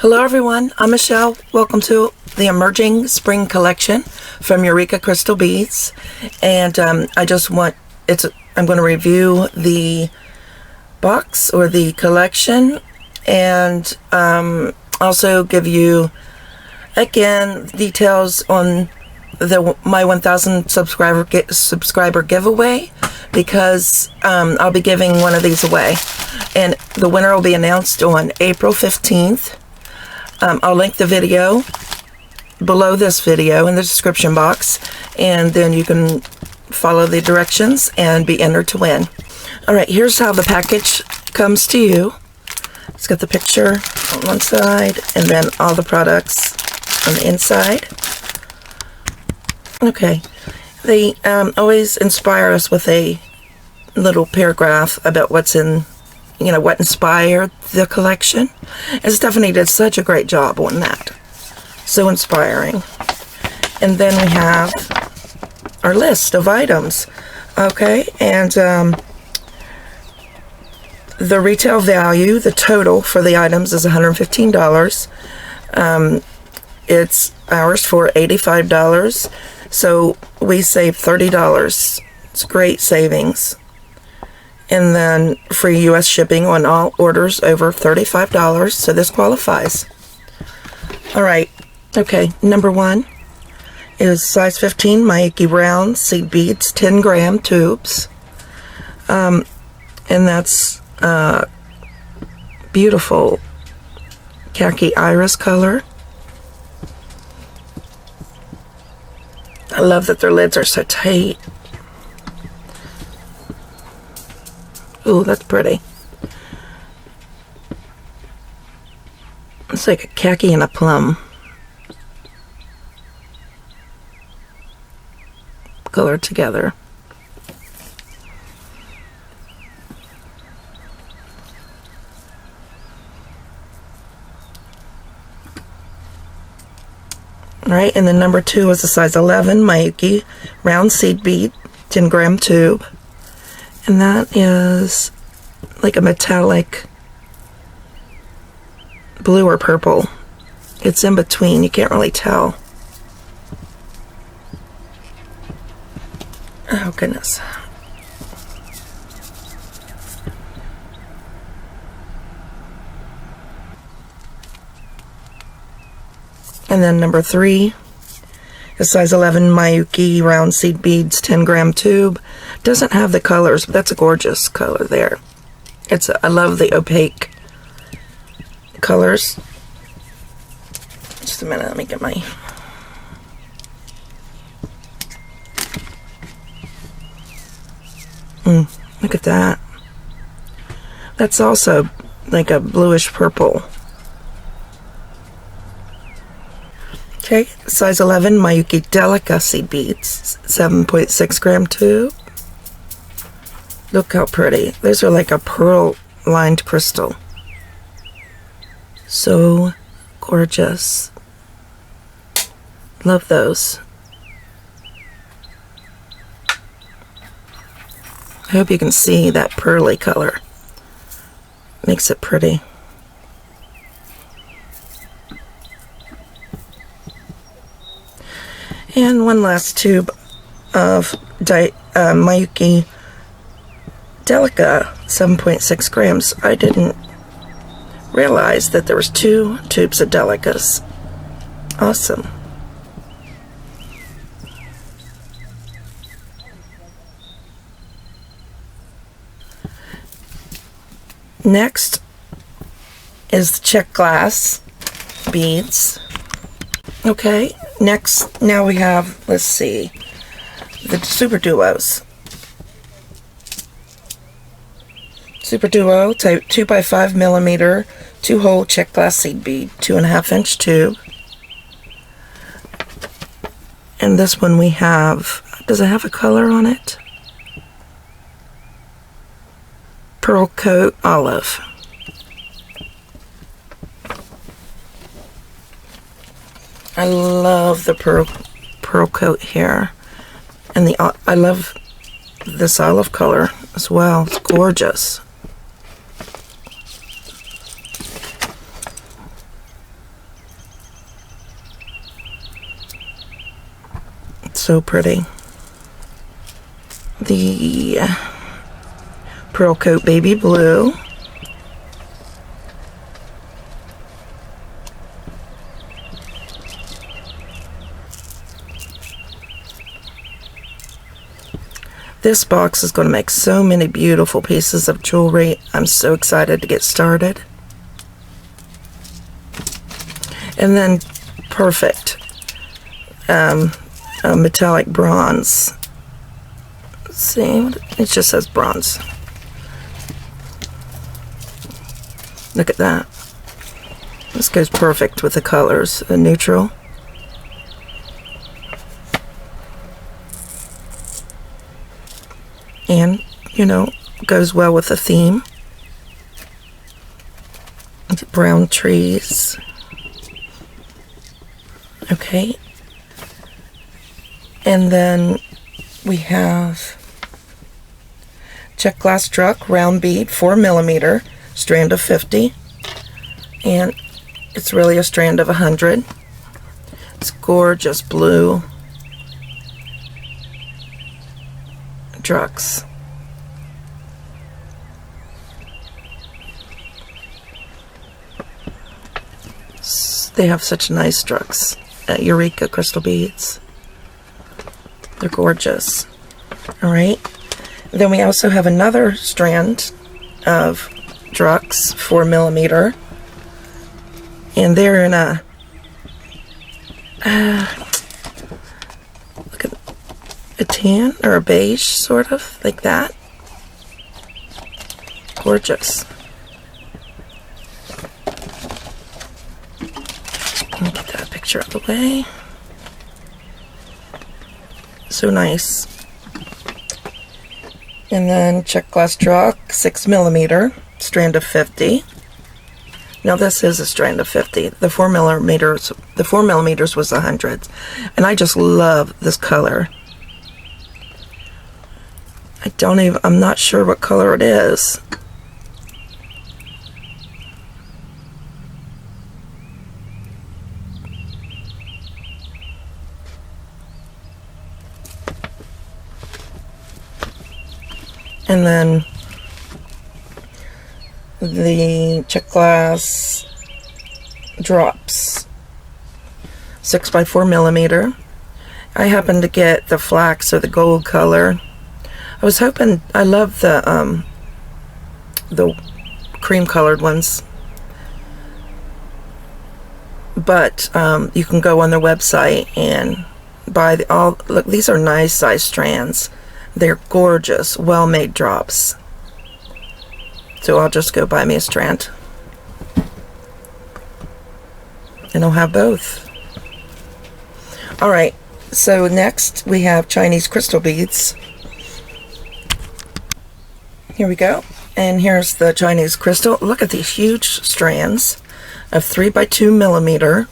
Hello everyone, I'm Michelle. Welcome to the Emerging Spring Collection from Eureka Crystal Beads. And I'm going to review the box or the collection and also give you again details on my 1,000 subscriber giveaway, because I'll be giving one of these away, and the winner will be announced on April 15th. I'll link the video below this video in the description box, and then you can follow the directions and be entered to win. Alright, here's how the package comes to you. It's got the picture on one side and then all the products on the inside. Okay, they always inspire us with a little paragraph about what's in, what inspired the collection. And Stephanie did such a great job on that. So inspiring. And then we have our list of items. Okay, and the retail value, the total for the items is $115. It's ours for $85. So we saved $30. It's great savings. And then free U.S. shipping on all orders over $35. So this qualifies. Alright, okay, number one is size 15 Mayuki round seed beads, 10 gram tubes. And that's beautiful khaki iris color. I love that their lids are so tight. Ooh, that's pretty. It's like a khaki and a plum colored together. Alright, and then number two is a size 11 Mayuki round seed bead, 10 gram tube. And that is like a metallic blue or purple. It's in between, you can't really tell. Oh goodness. And then number three is size 11 Mayuki round seed beads, 10 gram tube. Doesn't have the colors, but that's a gorgeous color there. I love the opaque colors. Just a minute, let me get my... Look at that. That's also like a bluish purple. Okay, size 11 Mayuki Delica seed beads, 7.6 gram tube. Look how pretty. Those are like a pearl lined crystal. So gorgeous. Love those. I hope you can see that pearly color. Makes it pretty. And one last tube of Mayuki Delica, 7.6 grams. I didn't realize that there was 2 tubes of Delicas. Awesome. Next is the Czech glass beads. Okay, next, now we have, let's see, the Super Duos. Super Duo, type 2x5 millimeter, 2-hole Czech glass seed bead, 2.5-inch tube. And this one we have, does it have a color on it? Pearl Coat Olive. I love the pearl coat here, and I love this olive color as well. It's gorgeous. So pretty. The Pearl Coat Baby Blue. This box is going to make so many beautiful pieces of jewelry. I'm so excited to get started. And then perfect metallic bronze. Let's see, it just says bronze. Look at that. This goes perfect with the colors, the neutral. And, you know, goes well with the theme. Brown trees. Okay. And then we have Czech glass truck, round bead, 4mm, strand of 50. And it's really a strand of 100. It's gorgeous blue. Drugs. They have such nice drugs at Eureka Crystal Beads. They're gorgeous. Alright. Then we also have another strand of drugs, 4mm. And they're in a look at a tan or a beige, sort of, like that. Gorgeous. Let me get that picture out of the way. So nice. And then Czech glass truck, 6mm, strand of 50. Now this is a strand of 50. The 4mm was 100. And I just love this color. I'm not sure what color it is. And then the Czech glass drops, 6x4mm. I happened to get the flax or the gold color. I was hoping, I love the cream colored ones, but you can go on their website and buy look, these are nice size strands. They're gorgeous, well-made drops. So I'll just go buy me a strand. And I'll have both. Alright, so next we have Chinese crystal beads. Here we go. And here's the Chinese crystal. Look at these huge strands of 3x2mm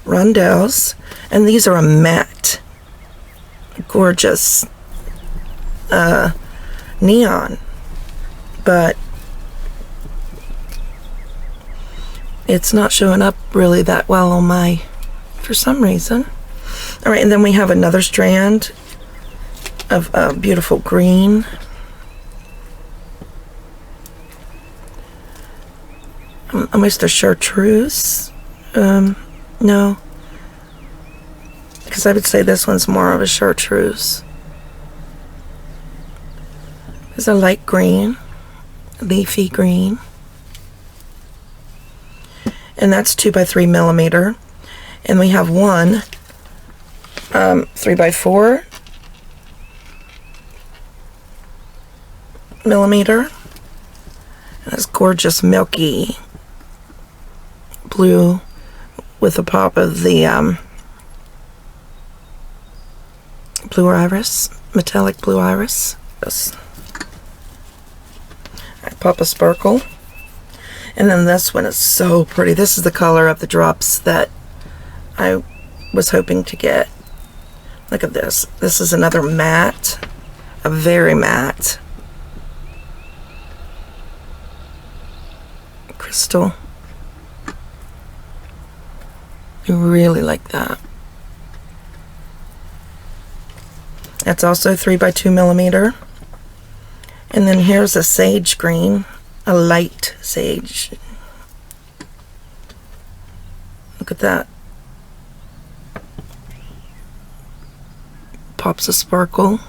rondelles. And these are a matte. Gorgeous neon, but it's not showing up really that well on my, for some reason. All right, and then we have another strand of beautiful green. Almost a chartreuse. No, because I would say this one's more of a chartreuse. There's a light green, leafy green, and that's 2x3mm. And we have one 3x4mm. And it's gorgeous milky blue with a pop of the blue iris, metallic blue iris. Yes. Pop a sparkle. And then this one is so pretty. This is the color of the drops that I was hoping to get. Look at this. This is another matte, a very matte crystal. I really like that. That's also 3 by 2 millimeter. And then here's a sage green, a light sage. Look at that. Pops of sparkle.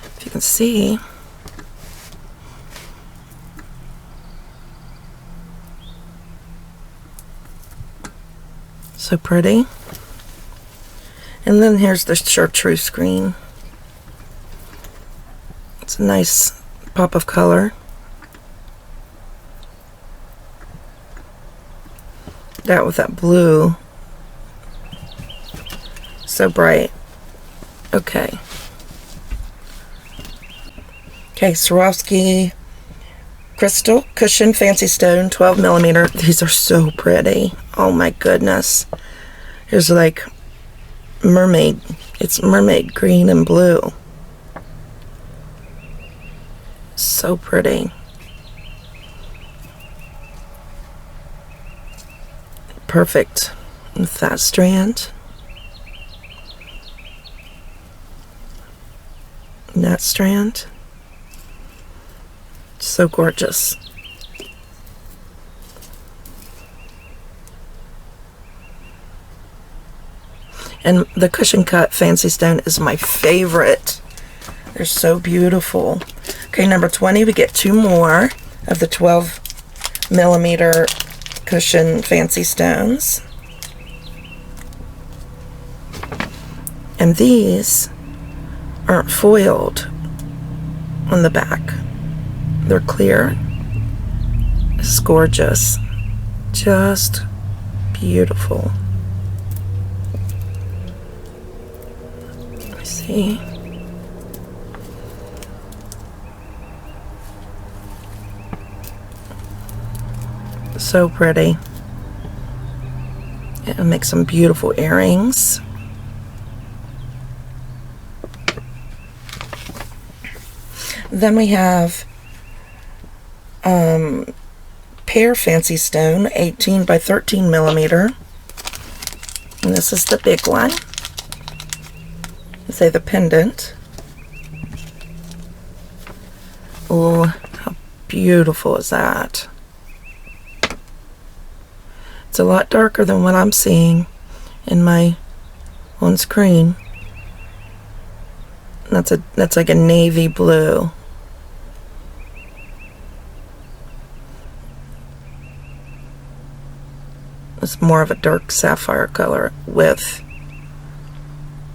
If you can see. So pretty. And then here's the chartreuse green. It's a nice pop of color. That with that blue. So bright. Okay. Okay, Swarovski crystal cushion fancy stone 12 millimeter. These are so pretty. Oh my goodness. Here's like mermaid. It's mermaid green and blue. So pretty. Perfect with that strand. And that strand. So gorgeous. And the cushion cut fancy stone is my favorite. They're so beautiful. Okay, number 20, we get 2 more of the 12 millimeter cushion fancy stones. And these aren't foiled on the back. They're clear. It's gorgeous. Just beautiful. Let me see. So pretty. It'll make some beautiful earrings. Then we have Pear fancy stone, 18 by 13 millimeter. And this is the big one. Say the pendant. Oh, how beautiful is that? It's a lot darker than what I'm seeing in my on screen. That's like a navy blue. It's more of a dark sapphire color with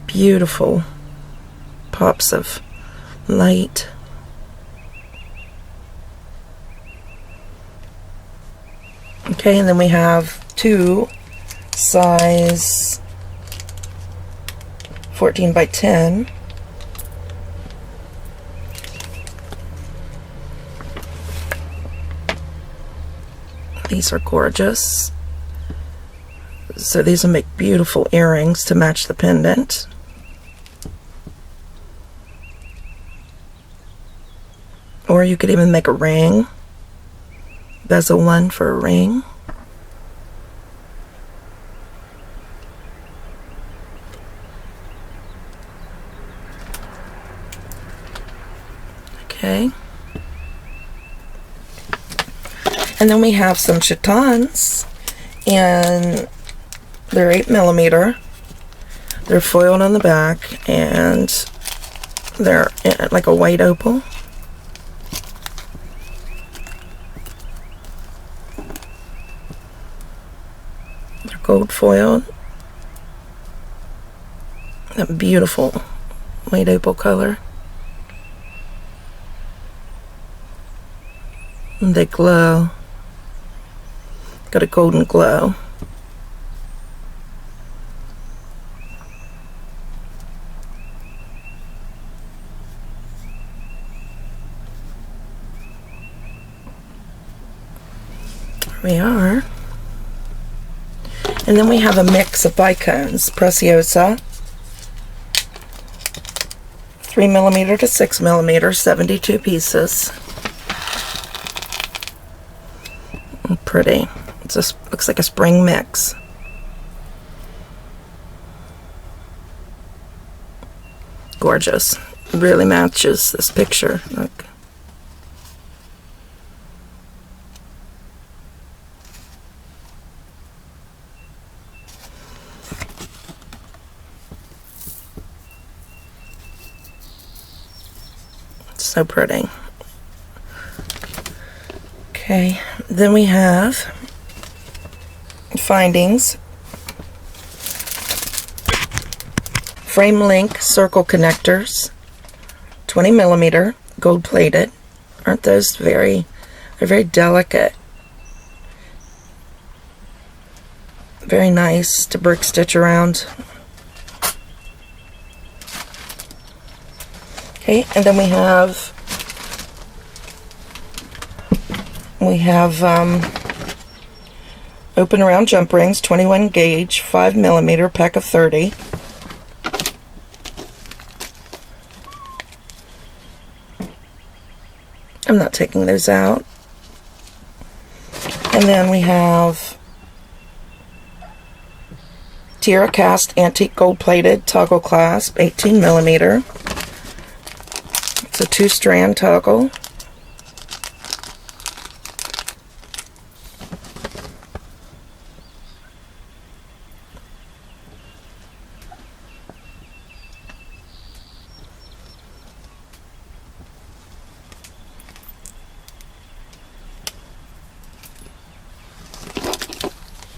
beautiful pops of light. Okay, and then we have 2 size 14 by 10. These are gorgeous. So these will make beautiful earrings to match the pendant. Or you could even make a ring. Bezel one for a ring. Okay. And then we have some chatons, and they're 8 millimeter. They're foiled on the back, and they're like a white opal. They're gold foiled. That beautiful white opal color. And they glow. Got a golden glow. There we are. And then we have a mix of bicones, Preciosa, 3 millimeter to 6 millimeter, 72 pieces. Pretty. It just looks like a spring mix. gorgeous. It really matches this picture. Look. So pretty. Okay, then we have Findings frame link circle connectors, 20 millimeter, gold plated. Aren't those they're very delicate. Very nice to brick stitch around. Okay, and then we have open around jump rings, 21 gauge, 5 millimeter, pack of 30. I'm not taking those out. And then we have Pear cast antique gold plated toggle clasp, 18 millimeter. It's a 2-strand toggle.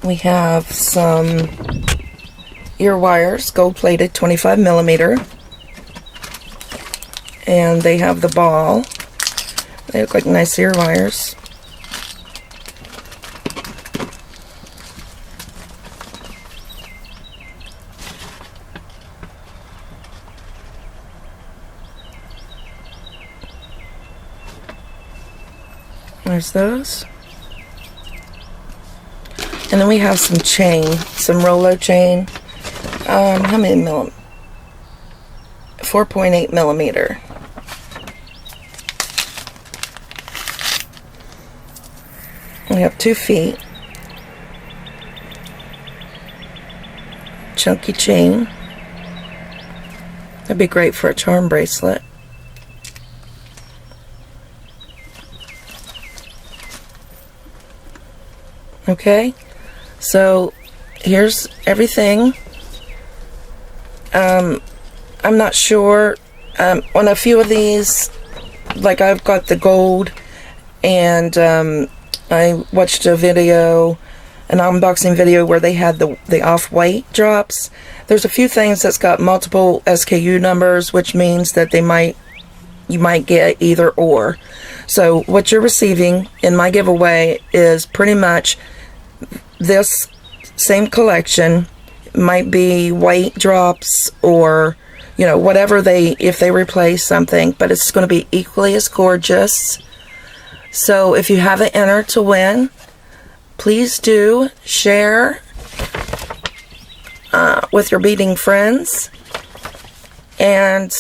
We have some ear wires, gold plated, 25 millimeter. And they have the ball. They look like nice ear wires. There's those. And then we have some chain, some Rolo chain. How many millimeter? 4.8 millimeter. We have 2 feet. Chunky chain. That'd be great for a charm bracelet. Okay, so here's everything. I'm not sure. On a few of these, like I've got the gold, and I watched a video, an unboxing video where they had the off-white drops. There's a few things that's got multiple SKU numbers, which means that you might get either or. So what you're receiving in my giveaway is pretty much this same collection. Might be white drops, or whatever if they replace something, but it's going to be equally as gorgeous. So if you haven't entered to win, please do share with your beading friends, and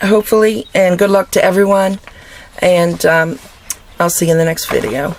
hopefully, and good luck to everyone, and I'll see you in the next video.